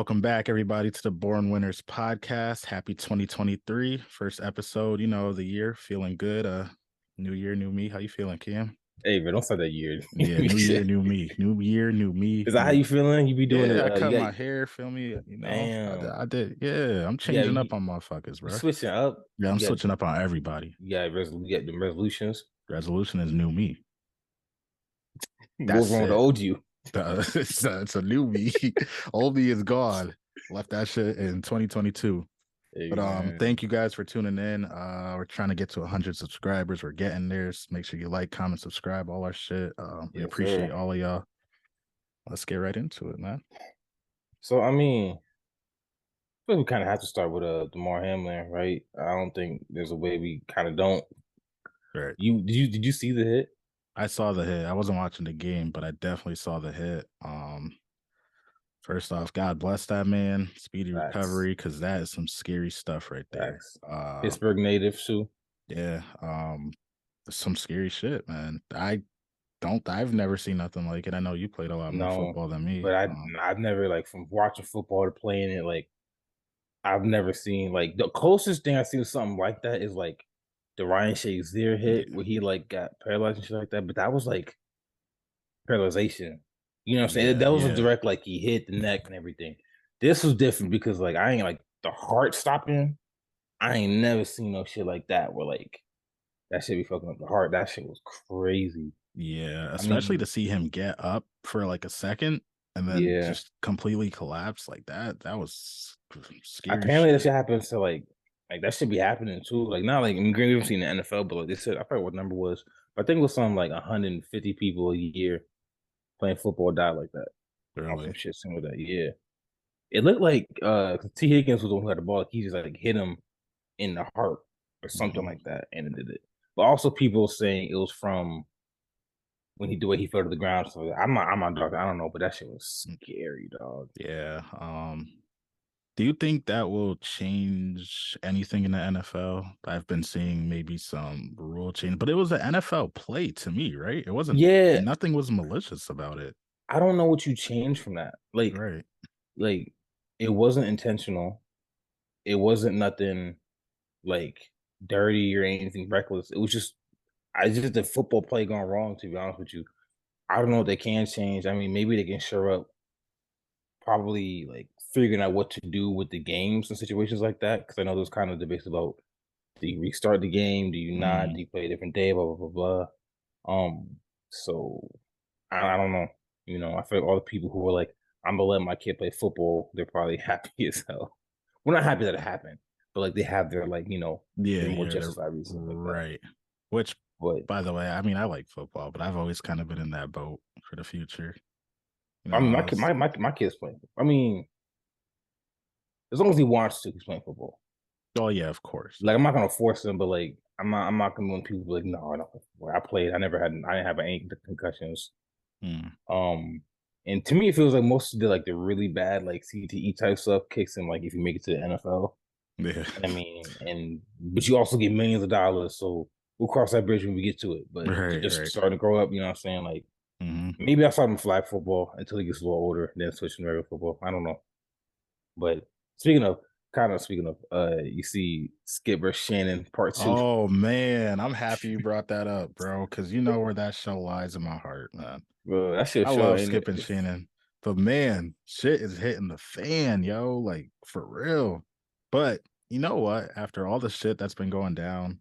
Welcome back, everybody, to the Born Winners podcast. Happy 2023, first episode, of the year. Feeling good. New year, new me. How you feeling, Cam? Hey, man, don't say that year. Yeah, new year, new me. New year, new me. Is that how New. you feeling? You be doing Yeah, I it? cut You my got hair. Feel me? damn. I did. Yeah, I'm Yeah, changing up on motherfuckers, you bro. switching up. Yeah, I'm You got switching up on everybody. you got the resolutions. Resolution is new me. What's That's wrong with the it. old you? It's a new me. Old me is gone. Left that shit in 2022. Hey But man, thank you guys for tuning in. We're trying to get to 100 subscribers. We're getting there. So make sure you like, comment, subscribe, all our shit. We yes appreciate sir. all of y'all. Let's get right into it, man. So I mean, I feel we kind of have to start with Damar Hamlin, right? I don't think there's a way we kind of don't. Right. You see the hit? I saw the hit. I wasn't watching the game, but I definitely saw the hit. First off, God bless that man. Speedy Facts, recovery, because that is some scary stuff right there. facts. Pittsburgh native too. Yeah. Some scary shit, man. I've never seen nothing like it. I know you played a lot more No, football than me. but I've never like from watching football to playing it like. I've never seen like the closest thing I've seen to something like that is like the Ryan Shazier hit Yeah. where he like got paralyzed and shit like that. But that was like paralyzation. You know what I'm saying? Yeah, That was a yeah. direct like he hit the neck and everything. This was different because like I ain't like the heart stopping. I ain't never seen no shit like that where like that shit be fucking up the heart. That shit was crazy. Yeah, I especially mean, to see him get up for like a second and then yeah. just completely collapse like that. That was scary Apparently that shit. shit happens to like that should be happening too. Like not like I mean, we haven't seen the NFL, but like they said, I forgot what number was, but I think it was something like 150 people a year playing football died like that. Or some Really. shit similar to that. Yeah. It looked like T. Higgins was the one who had the ball. Like he just like hit him in the heart or something Mhm. like that, and it did it. But also people saying it was from when he the way he fell to the ground. So I'm not doctor. I don't know, but that shit was scary, dog. Yeah. Do you think that will change anything in the NFL? I've been seeing maybe some rule change, but it was an NFL play to me, right? It wasn't Yeah, nothing was malicious about it. I don't know what you changed from that. Right. Like it wasn't intentional. It wasn't nothing like dirty or anything reckless. It was just I just the football play gone wrong, to be honest with you. I don't know if they can change. I mean, maybe they can shore up probably like figuring out what to do with the games and situations like that. Because I know there's kind of debates about do you restart the game, do you not, Mm. do you play a different day, blah blah blah blah. So I don't know. You know, I feel like all the people who were like, I'm gonna let my kid play football, they're probably happy as hell. We're not happy that it happened, but like they have their like, Yeah, their more yeah, justified reasons like that. right. Which, But by the way, I mean, I like football, but I've always kind of been in that boat for the future. I mean, I was, my kid's playing. I mean, as long as he wants to, he's playing football. oh yeah, of course. Like I'm not gonna force him, but like I'm not gonna when people be like, no, I don't. I played. I didn't have any concussions. Mm. Um, and to me, it feels like most of the really bad like CTE type stuff kicks in like if you make it to the NFL. Yeah, I mean, but you also get millions of dollars, so we'll cross that bridge when we get to it. But right, just right. starting to grow up, you know what I'm saying? Like Hmm. maybe I'll start him flag football until he gets a little older, then switch to regular football. I don't know. But speaking of speaking of, you see Skip versus Shannon part two. Oh man, I'm happy you brought that up, bro, because you know where that show lies in my heart, man. Bro, that shit I show, love ain't Skip it? and Shannon, but man, shit is hitting the fan, yo, like for real. But you know what? After all the shit that's been going down,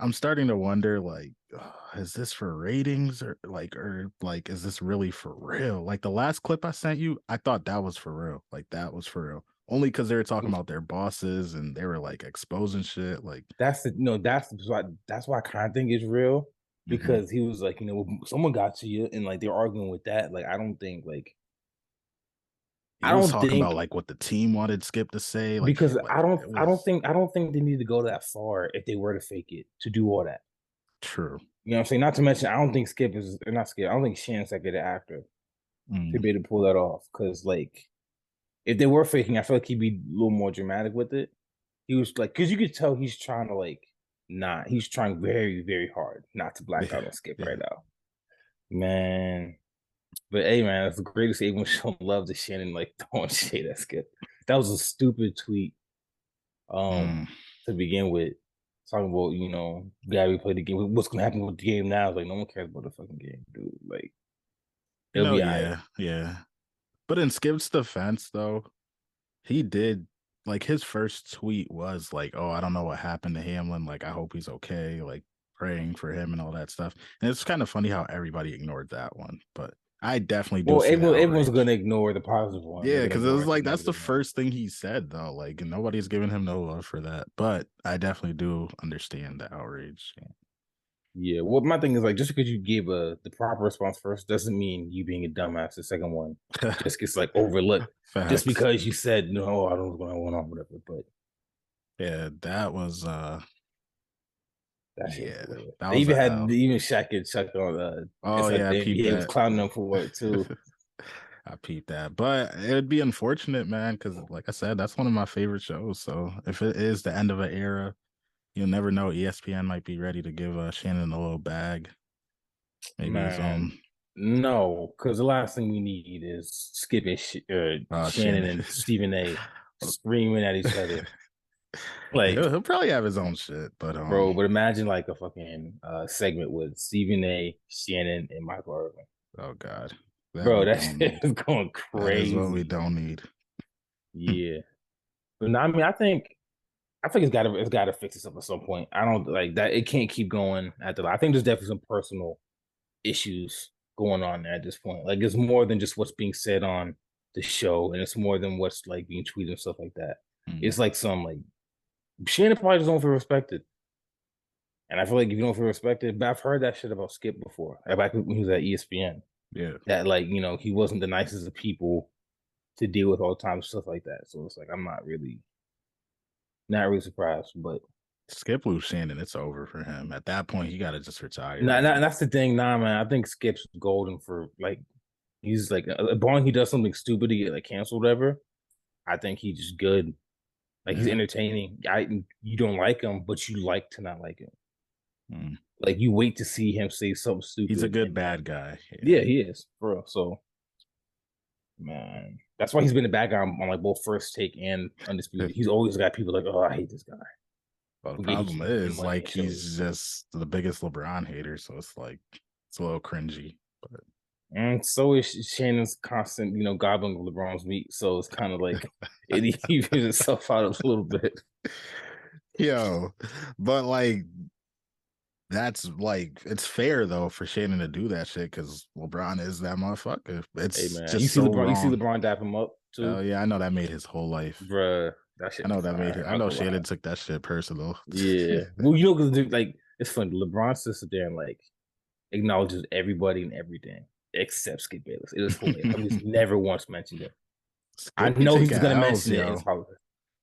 I'm starting to wonder, like, is this for ratings or is this really for real? Like the last clip I sent you, I thought that was for real. Like that was for real. Only because they were talking about their bosses and they were like exposing shit. Like, That's why I kind of think it's real mhm. because he was like, someone got to you and like they're arguing with that. Like He I was don't talking about think like what the team wanted Skip to say. because Like it was I don't think they need to go that far if they were to fake it to do all that. true. You know what I'm saying? Not to mention, I don't think Skip is or not Skip. I don't think Shannon's that good an actor to Mm, be able to pull that off. Because like if they were faking, I feel like he'd be a little more dramatic with it. He was like, because you could tell he's trying to like not. He's trying very very hard not to black out yeah, on Skip right yeah. now. Man, But hey, man, it's great to see everyone showing love to Shannon, like throwing shade at Skip. That was a stupid tweet. Mm. To begin with, talking about Gabby played the game. What's gonna happen with the game now? It's like no one cares about the fucking game, dude. Like it'll be all right. Yeah, yeah. But in Skip's defense, though, he did like his first tweet was like, "Oh, I don't know what happened to Hamlin. Like, I hope he's okay. Like, praying for him and all that stuff." And it's kind of funny how everybody ignored that one, but I definitely do Well, see the everyone's outrage. gonna ignore the positive one. They're Yeah, gonna because it ignore was like everything that's the negative one. first thing he said though. Like, and nobody's giving him no love for that. But I definitely do understand the outrage. Yeah. Well, my thing is like just because you gave the proper response first doesn't mean you being a dumbass. The second one just gets like overlooked just Facts. because you said no. I don't know what's going on, whatever. But Yeah, that was that shit was yeah, hilarious. that They was even a had L. even Shaq and Chuck on Oh inside yeah, I the peeped NBA was that. clowning them for it too. I peeped that. But it'd be unfortunate, man, because like I said, that's one of my favorite shows. So if it is the end of an era, you'll never know. ESPN might be ready to give Shannon a little bag, maybe his Man, own no, because the last thing we need is Skip and Shannon Shannon. and Stephen A. screaming at each other. Like, He'll probably have his own shit, but bro, but imagine like a fucking segment with Stephen A., Shannon, and Michael Irvin. oh god, that Bro, we that don't shit need. is going That is what we crazy. don't need. Yeah. But no, I mean, I think it's gotta fix itself at some point. I don't like that. It can't keep going at the. I think there's definitely some personal issues going on there at this point. Like it's more than just what's being said on the show, and it's more than what's like being tweeted and stuff like that. Hmm. It's like some like Shannon probably just don't feel respected, and I feel like if you don't feel respected, but I've heard that shit about Skip before, like back when he was at ESPN. Yeah, That like he wasn't the nicest of people to deal with all the time, stuff like that. So it's like I'm not really surprised, but Skip lose Shannon, it's over for him. At that point, he got to just retire, nah, man. that's the thing. Nah, man, I think Skip's golden for like he's like barring he does something stupid to get like canceled, whatever. I think he's just good. Like he's Yeah. entertaining. You don't like him, but you like to not like him. Mm. Like you wait to see him say something He's a stupid, good and then bad guy. Yeah. yeah, he is for real. So man, that's why he's been a bad guy on like both First Take and Undisputed. He's always got people like, oh, I hate this guy. Well, the But yeah, he problem keeps making is money like and shows. he's just the biggest LeBron hater, so it's like it's a little cringy. But And so is Shannon's constant, gobbling of LeBron's meat. So it's kind of like it evens itself out a little bit. yo, but like that's like it's fair though for Shannon to do that shit because LeBron is that motherfucker. Hey It's man, you just see so LeBron, you see wrong. LeBron dap him up Oh too, yeah, I know that made his whole life. bruh. That I shit know was that made fire. it. I'm I not know gonna lie. Shannon took that shit personal. Yeah, well, because like it's funny. LeBron sits there and like acknowledges everybody and everything except Skip Bayless. It is hilarious. I mean, he's never once mentioned it. I Skip be know taking he's gonna L's, mention it. yo. It's probably,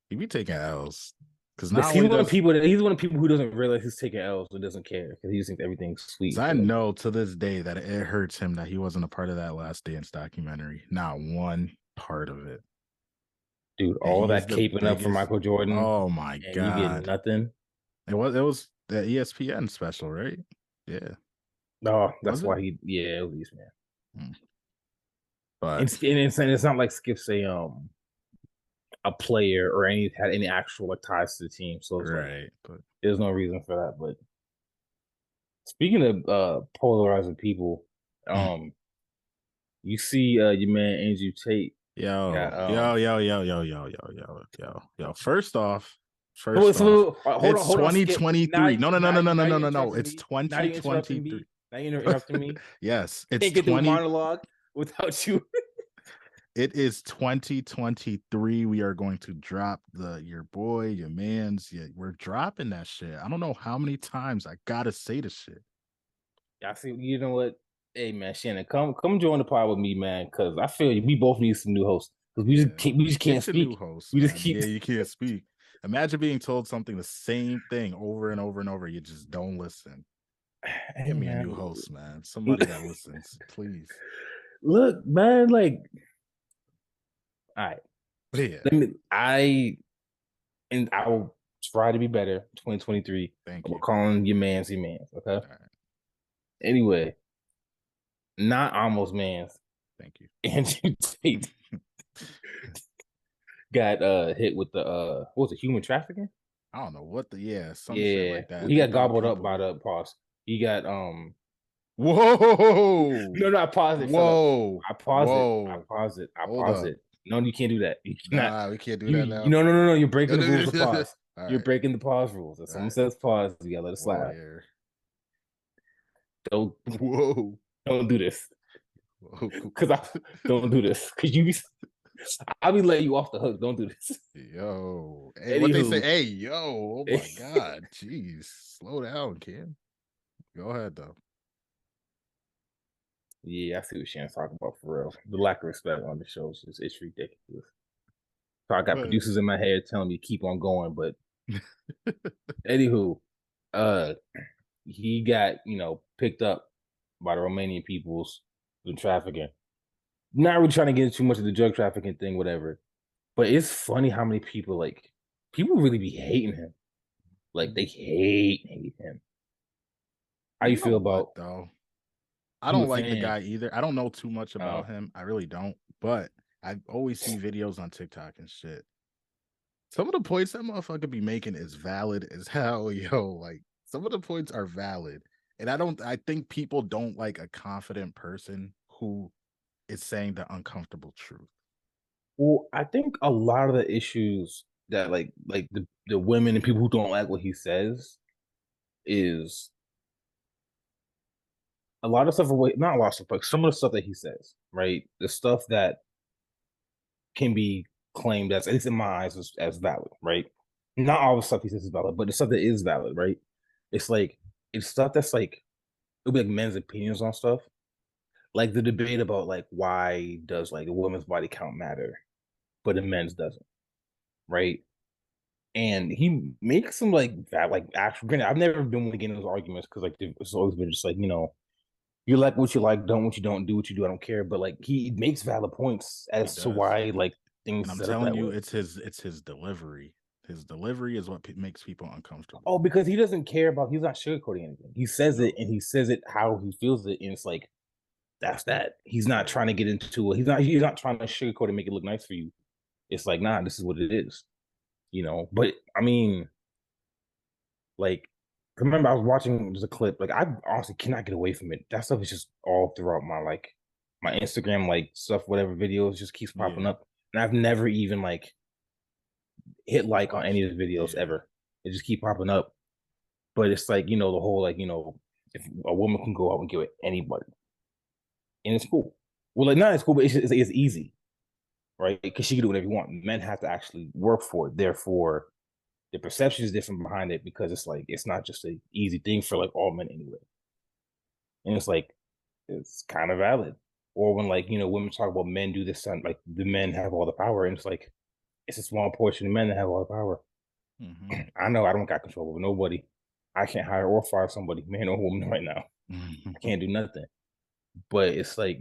He be taking L's because but not only does he's one of the people who doesn't realize he's taking L's and doesn't care because he just thinks everything's sweet because and I shit like that. know to this day that it hurts him that he wasn't a part of that Last Dance documentary. Not one part of it. Dude, And all he's that the caping up for biggest. Michael Jordan Oh my and you get god! nothing. It was the ESPN special, right? Yeah, Oh, was that's it? why yeah, at least man. Mm. But It's not like Skip's a player or any had any actual like ties to the team. So it's like right, but there's no reason for that. But speaking of polarizing people, mm. um, you see your man Andrew Tate Yo, got yo, yo, yo, yo, yo, yo, yo, yo. so, First off, it's hold on, Skip. 2023. No, no, no, no, no, no, Now no, you're no, no. interrupting It's me. Now you're interrupting 2023. me. Now you're interrupting me. Yes, Can't get through a monologue without you. it is 2023. We are going to drop your boy, your man's, yeah, we're dropping that shit. I don't know how many times I gotta say the shit. I see. You know what? Hey man, Shannon, come join the pod with me, man. Because I feel we both need some new hosts. Because Yeah. we just can't Get your new speak. host, We just man. keep. Yeah, you can't speak. Imagine being told something the same thing over and over and over. You just don't listen. Hey Get me a man, new host, man. Somebody that listens, please. look, man. Like, all right. Yeah. Let me. I will try to be better. 2023. Thank I'm you. calling your man's your man's. Okay. All right. Anyway, not almost man's. Thank you. Andrew Tate got hit with the what was it, human trafficking? I don't know what some shit Yeah. like Well, that. he They got brought gobbled up by people. the pause. He got Whoa, no, I paused it. Shut up. whoa, I paused it. I whoa. paused it. I Hold paused up. it. No, you can't do that. You cannot. Nah, we can't do that You now. no no no no. You're breaking the rules of All pause. You're right, breaking the pause rules. If all someone right. says pause, you gotta let it Whoa slide. there. Don't Whoa. don't do this. Whoa. Cause I don't do this. Cause I'll be letting you off the hook. Don't do this. Yo. Hey, what they say? Anywho, Hey, yo. Oh my God. Jeez. Slow down, kid. Go ahead though. yeah, I see what Shannon's talking about for real. The lack of respect on the show is just it's ridiculous. So I got But producers in my head telling me to keep on going, but anywho, uh, he got picked up by the Romanian peoples doing trafficking. Not really trying to get into too much of the drug trafficking thing, whatever. But it's funny how many people really be hating him. Like they hate him. How you you know feel what about though? I you a don't like the fan? guy either. I don't know too much Uh, about him. I really don't. But I always see videos on TikTok and shit. Some of the points that motherfucker be making is valid as hell, yo. Like some of the points are valid. And I think people don't like a confident person who is saying the uncomfortable truth. well, I think a lot of the issues that like the women and people who don't like what he says is a lot of stuff away not a lot of stuff, but some of the stuff that he says, right? The stuff that can be claimed as, at least in my eyes, as valid, right? Not all the stuff he says is valid, but the stuff that is valid, right? It's like it's stuff that's like it'll be like men's opinions on stuff. Like the debate about like why does like a woman's body count matter, but a men's doesn't, right? And he makes some like that, like actual. Granted, I've never been one to get in those arguments because like it's always been just like you like what you like, don't what you don't, do what you do. I don't care. But like he makes valid points He as to does. why like And things I'm set up telling that you, way. it's his delivery. His delivery is what makes people uncomfortable. Oh, because he doesn't care about. He's not sugarcoating anything. He says it No. and he says it how he feels it, and it's like that's that. He's not Yeah. trying to get into it. He's not trying to sugarcoat and make it look nice for you. It's like nah, this is what it is. But I mean, like, remember I was watching just a clip. Like, I honestly cannot get away from it. That stuff is just all throughout my Instagram, like stuff, whatever videos just keeps popping Yeah. up, and I've never even like hit like on any Watched of it. the videos Yeah. ever. It just keep popping up. But it's like the whole like if a woman can go out and get with anybody, and it's cool. Well, like not it's cool, but it's easy, right? Because she can do whatever you want. Men have to actually work for it. Therefore, the perception is different behind it because it's like it's not just a easy thing for like all men anyway. And it's like it's kind of valid. Or when like women talk about men do this, and like the men have all the power, and it's like it's a small portion of men that have all the power. Mm-hmm. I know I don't got control over nobody. I can't hire or fire somebody, man or woman, right now. I can't do nothing. But it's like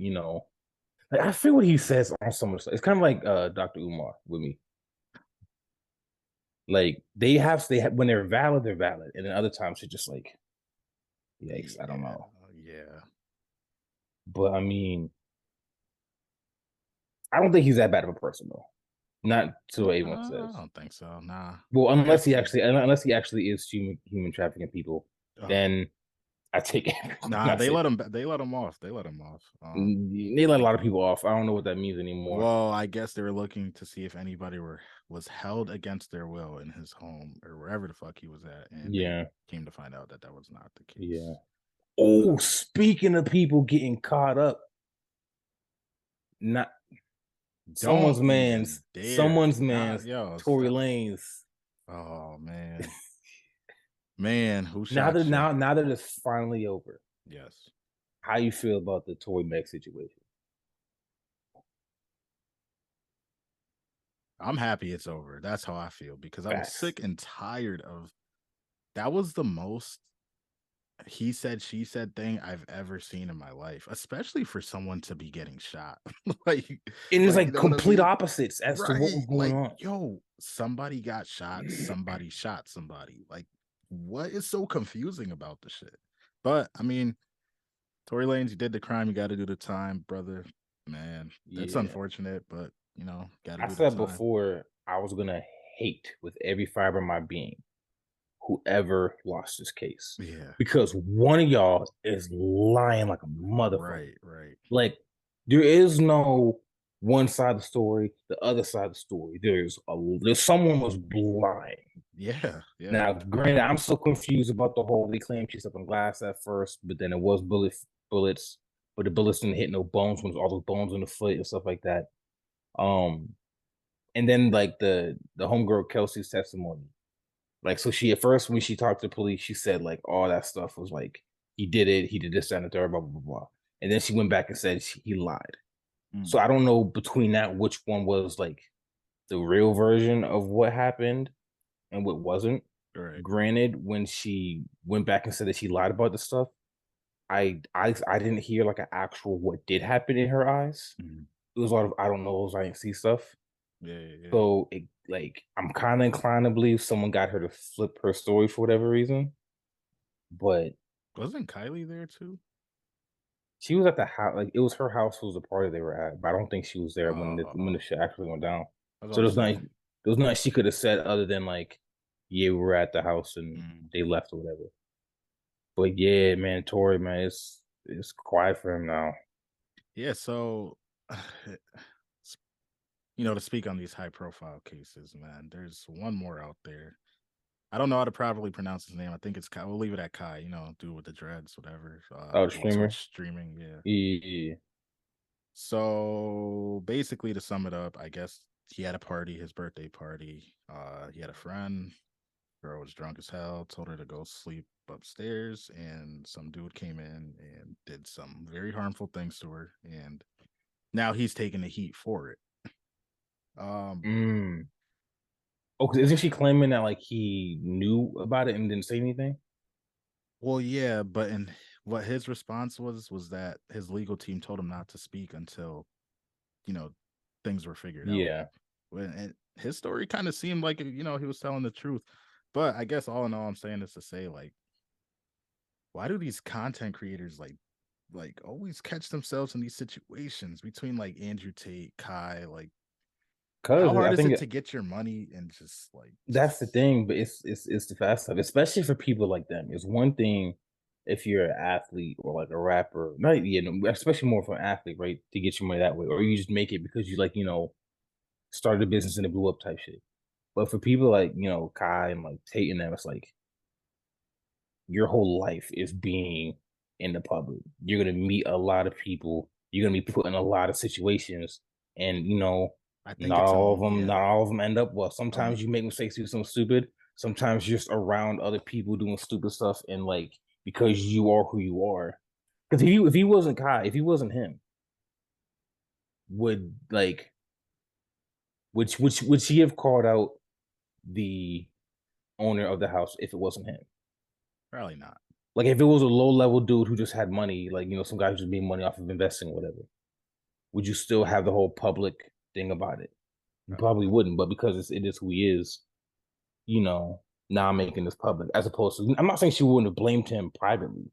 like I feel what he says on some of the stuff. It's kind of like Dr. Umar with me. Like they have when they're valid, and then other times it's just like yikes, I don't Yeah. know. Yeah. But I mean, I don't think he's that bad of a person though. Not to what anyone I says. don't think so. Nah. Well, I guess unless he actually is human trafficking people, oh, then I take everything nah, I say. they let him off. They let him off. They let a Like lot of people off. I don't know what that means anymore. well, I guess they were looking to see if anybody was held against their will in his home or wherever the fuck he was at, and they Yeah, came to find out that that was not the yeah. case. Oh, But speaking of people getting caught up, not don't even dare. someone's Do not, man's yo, Tory stop. Lanez. Oh man, man, who Now shot that you? now that it's finally over, Yes, how you feel about the Tory Meg situation? I'm happy it's over. That's how I feel because I'm Facts. sick and tired of that. Was the most he said she said thing I've ever seen in my life, especially for someone to be getting shot. like And it's you like know what I complete mean? opposites as to what Right. was going Like, on. yo, somebody got shot, somebody shot somebody. Like, what is so confusing about the shit? But I mean, Tory Lanez, you did the crime, you got to do the time, brother. Man, that's Yeah. unfortunate, but got to I do the said time. before I was gonna hate with every fiber of my being whoever lost this case. Yeah. Because one of y'all is lying like a motherfucker. Right, right. Like there is no one side of the story, the other side of the story. There's someone was lying. Yeah, yeah. Now, granted, I'm so confused about the whole they claimed she stepped on glass at first, but then it was bullets, but the bullets didn't hit no bones when all those bones in the foot and stuff like that. Um, and then like the homegirl Kelsey's testimony. Like, so she at first when she talked to the police, she said like all that stuff was like he did it, he did this, that, and the third, blah blah blah blah. And then she went back and said he lied. So Mm, I don't know between that which one was like the real version of what happened and what wasn't. right. Granted, when she went back and said that she lied about the stuff, I didn't hear like an actual what did happen in her eyes. Mm, It was a lot of I don't know, I didn't see stuff. yeah, yeah, yeah. So it like I'm kind of inclined to believe someone got her to flip her story for whatever reason. But Wasn't Kylie there too? she was at the house, like it was her house was the party they were at, but I don't think she was there when the Oh, shit actually went down. I was So about to say. there's nothing she could have said other than like, yeah, we were at the house and Mm. they left or whatever. But yeah, man, Tory, man, it's quiet for him now. Yeah, so to speak on these high profile cases, man, there's one more out there. I don't know how to properly pronounce his name. I think it's Kai. We'll leave it at Kai, dude with the dreads, whatever. Oh, the Twitch streamer. streaming, yeah. Yeah. So basically to sum it up, I guess he had a party, his birthday party. He had a friend, girl was drunk as hell, told her to go sleep upstairs, and some dude came in and did some very harmful things to her, and now he's taking the heat for it. Um, Mm. Oh, 'cause isn't she claiming that like he knew about it and didn't say anything? well, yeah, but and what his response was that his legal team told him not to speak until you know things were figured out. Yeah. And his story kind of seemed like he was telling the truth. But I guess all in all, I'm saying is to say like, why do these content creators like always catch themselves in these situations between like Andrew Tate, Kai, like how Cause hard I is think it to get your money and just like that's the thing, but it's the fast stuff, especially for people like them. It's one thing if you're an athlete or like a rapper, not especially more for an athlete, right? To get your money that way, or you just make it because you like started a business and it blew up type shit. But for people like Kai and like Tate and them, it's like your whole life is being in the public. You're gonna meet a lot of people. You're gonna be put in a lot of situations, and I think not it's all of them. yeah. Not all of them end up well. Um Sometimes you make mistakes, do something stupid. Sometimes you're just around other people doing stupid stuff, and like because you are who you are. Because if he wasn't Kai, if he wasn't him, would like would she have called out the owner of the house if it wasn't him? Probably not. Like if it was a low level dude who just had money, like some guy who just made money off of investing or whatever, would you still have the whole public thing about it? You Probably probably not. wouldn't, but because it is who he is, now I'm making this public. As opposed to, I'm not saying she wouldn't have blamed him privately,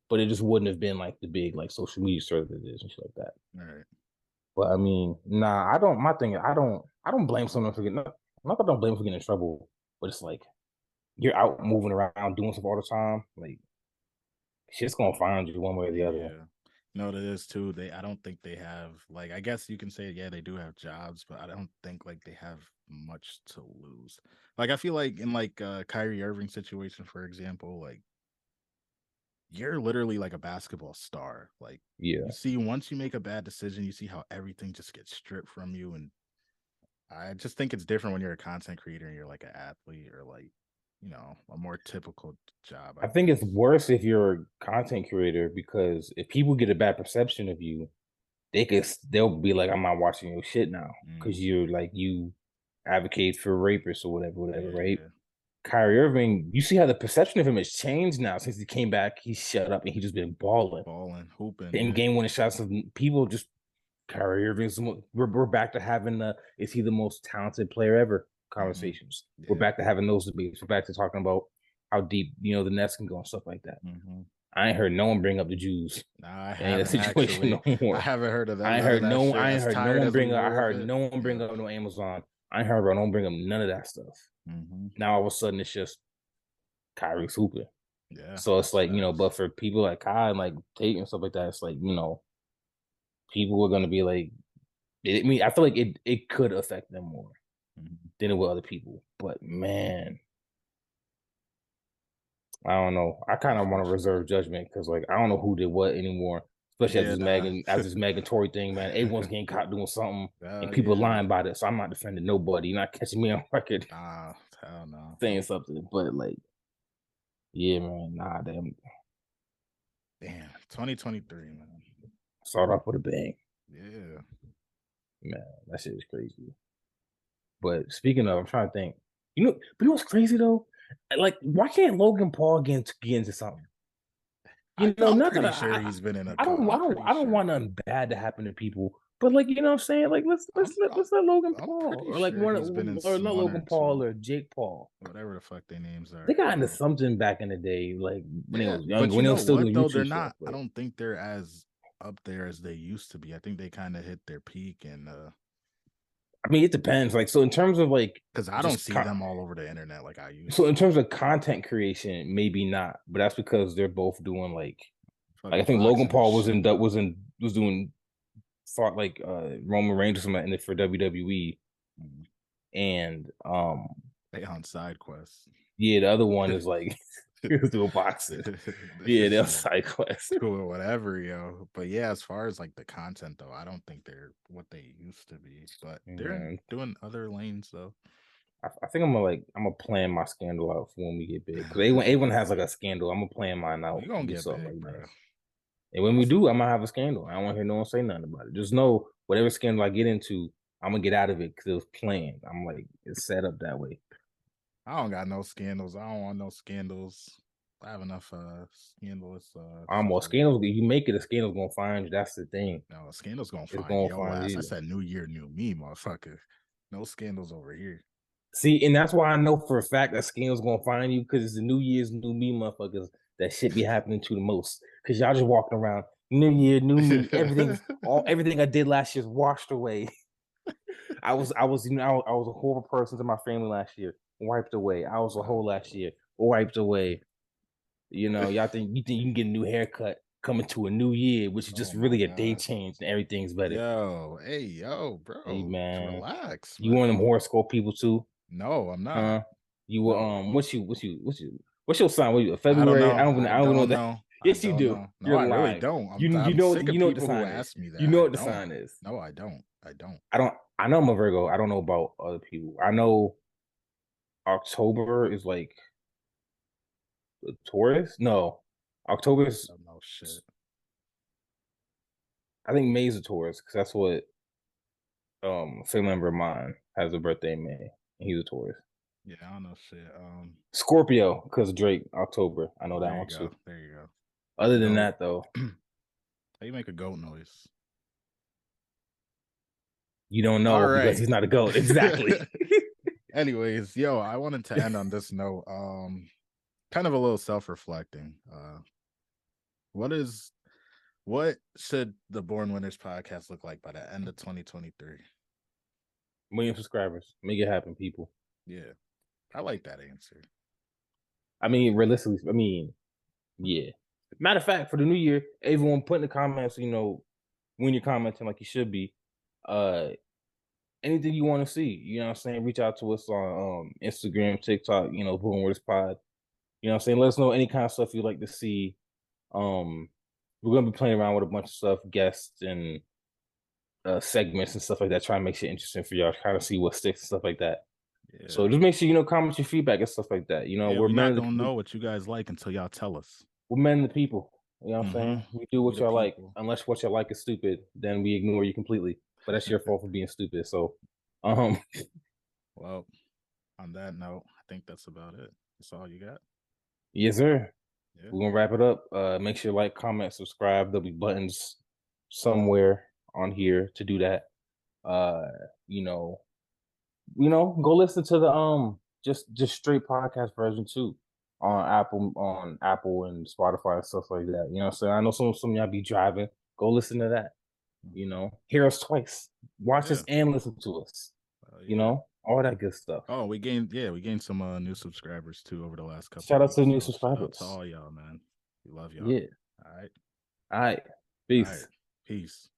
but it just wouldn't have been like the big like social media story that it is and shit like that. All right. But I mean, nah, I don't. My thing, I don't blame someone for getting. Not that I don't blame for getting in trouble, but it's like you're out moving around doing stuff all the time. Like shit's gonna find you one way or the other. Yeah. You know what it is too? I don't think they have like I guess you can say yeah, they do have jobs, but I don't think like they have much to lose. Like I feel like in like Kyrie Irving situation, for example, like you're literally like a basketball star. Like you Yeah. see once you make a bad decision, you see how everything just gets stripped from you. And I just think it's different when you're a content creator and you're like an athlete or like, a more typical job, I I think it's guess. worse if you're a content creator because if people get a bad perception of you, they'll be like, I'm not watching your shit now because Mm, you're like you advocate for rapists or whatever, yeah, right? yeah. Kyrie Irving, you see how the perception of him has changed now since he came back. He's shut up and he's just been balling, Balling, hooping, hitting yeah. game winning shots. Of people just Kyrie Irving's we're back to having the is he the most talented player ever Hmm. conversations. We're Yeah. back to having those debates. We're back to talking about how deep the Nets can go and stuff like that. Hmm. I ain't heard no one bring up the Jews Nah, I in that haven't situation actually. no I more. haven't heard of them. None of that shit. I ain't As heard no tired one as we bring up. I were of heard it. no one bring Yeah. up no Amazon. I ain't heard bro. Don't bring up none of that stuff. Hmm. Now all of a sudden it's just Kyrie's hooping. Yeah, So it's that's like facts. but for people like Kai and like Tate and stuff like that, it's like people are gonna be like. I mean, I feel like it could affect them more Mhm. than it will other people. But man, I don't know. I kind of want to Unfortunately. reserve judgment because like I don't know who did what anymore. Especially Yeah, nah. As this Megan Tory thing, man. Everyone's getting caught doing something, and people Yeah. lying about it. So I'm not defending nobody. You're not catching me on record Nah, hell no. saying something. But like, yeah, man, nah, damn. Damn, 2023, man. Start off with a bang, Yeah. man. That shit is crazy. But speaking of, I'm trying to think. But you know what's crazy though? Like, why can't Logan Paul get into something? I'm Not that pretty sure he's been in a I'm pretty I don't sure. want nothing bad to happen to people, but like what I'm saying, like let's let Logan I'm Paul pretty or like sure he's been in or not one or Logan Paul two, or Jake Paul. whatever the fuck their names They are. got into something back in the day, like when they Yeah, was young, but you when they know was still what doing though? They're YouTube stuff. not. I But don't think they're as up there as they used to be. I think they kind of hit their peak, and I mean, it depends. Like so, in terms of like because I don't just see them all over the internet like I used so in to. terms of content creation, maybe not, but that's because they're both doing like I Fucking think Logan boxing and Paul shit. was doing fought like Roman Reigns or something in it for WWE. Mhm. And They on side quests. yeah, the other one is like he was doing boxing. Yeah, This they're shit side quest. cool, whatever, yo. But yeah, as far as like the content though, I don't think they're what they used to be. But they're Man, doing other lanes though. I think I'm gonna plan my scandal out for when we get big. Cause everyone has like a scandal. I'm gonna plan mine We out gonna and do get something big, like bro. that. And when we do, I'm gonna have a scandal. I don't want to hear no one say nothing about it. Just know whatever scandal I get into, I'm gonna get out of it because it was planned. I'm like it's set up that way. I don't got no scandals. I don't want no scandals. I have enough scandalous Well, situation. scandals. You make it, a scandal's gonna find you. That's the thing. No, scandals gonna It's find gonna yo find ass. I you. said new year, new me, motherfucker. No scandals over here. See, and that's why I know for a fact that scandal's gonna find you because it's the New Year's new me motherfuckers that shit be happening to the most. Cause y'all just walking around, New Year, new me, everything I did last year's washed away. I was a horrible person to my family last year, wiped away. I was a whole last year, wiped away. You think you can get a new haircut coming to a new year, which is Oh just my really a day god. change and everything's better. Yo, hey, yo, Hey bro. man, Relax, you one of man. them horoscope people too? No, I'm not. Huh? You were No. what's your sign? What you I don't February? know. I I don't even know what don't that. know. I Yes, you don't do. know. No, You're I really lying. don't. I'm sick You of know what the people who sign is. ask me that. You know I what the don't. sign is. No, I don't. I don't. I know I'm a Virgo. I don't know about other people. I know October is like a Taurus. No, October is. I don't know shit. I think May's a Taurus because that's what a family member of mine has a birthday in May. And he's a Taurus. Yeah, I don't know shit. Scorpio because Drake October. I know that There you one go. too. There you go. Other than Goat. that though, How you make a goat noise? you don't All know because right. he's not a goat. Exactly. Anyways, yo, I wanted to end on this note. Kind of a little self-reflecting. What is what should the Born Winners podcast look like by the end of 2023? Million subscribers. Make it happen, people. Yeah, I like that answer. I mean, realistically, yeah. Matter of fact, for the new year, everyone put in the comments, when you're commenting like you should be, uh, anything you want to see, you know what I'm saying? Reach out to us on Instagram, TikTok, Boom Words Pod. You know what I'm saying? Let us know any kind of stuff you'd like to see. Um, we're gonna be playing around with a bunch of stuff, guests and segments and stuff like that, try and make shit interesting for y'all, kind of see what sticks and stuff like that. Yeah. So just make sure comment your feedback and stuff like that. Yeah, We're we're men not of gonna the know what you guys like until y'all tell us. we're men of the people. You know what I'm Mm-hmm. saying? We do We what the y'all like, people. unless what y'all like is stupid, then we ignore you completely. But that's your fault for being stupid. So, um, Well, on that note, I think that's about it. That's all you got. yes, sir. Yeah. We're gonna wrap it up. Make sure you like, comment, subscribe. There'll be buttons somewhere on here to do that. Uh, you know, go listen to the just straight podcast version too. on Apple and Spotify and stuff like that. You know what I'm saying? I know some of y'all be driving. Go listen to that. You know, hear us twice. Watch us Yeah. and listen to us. You Yeah. know, all that good stuff. Oh, we gained some new subscribers too over the last couple Shout out to the weeks. new So shout out to subscribers. all y'all, man. We love y'all. Yeah. All right. All right. All right. Peace. Peace.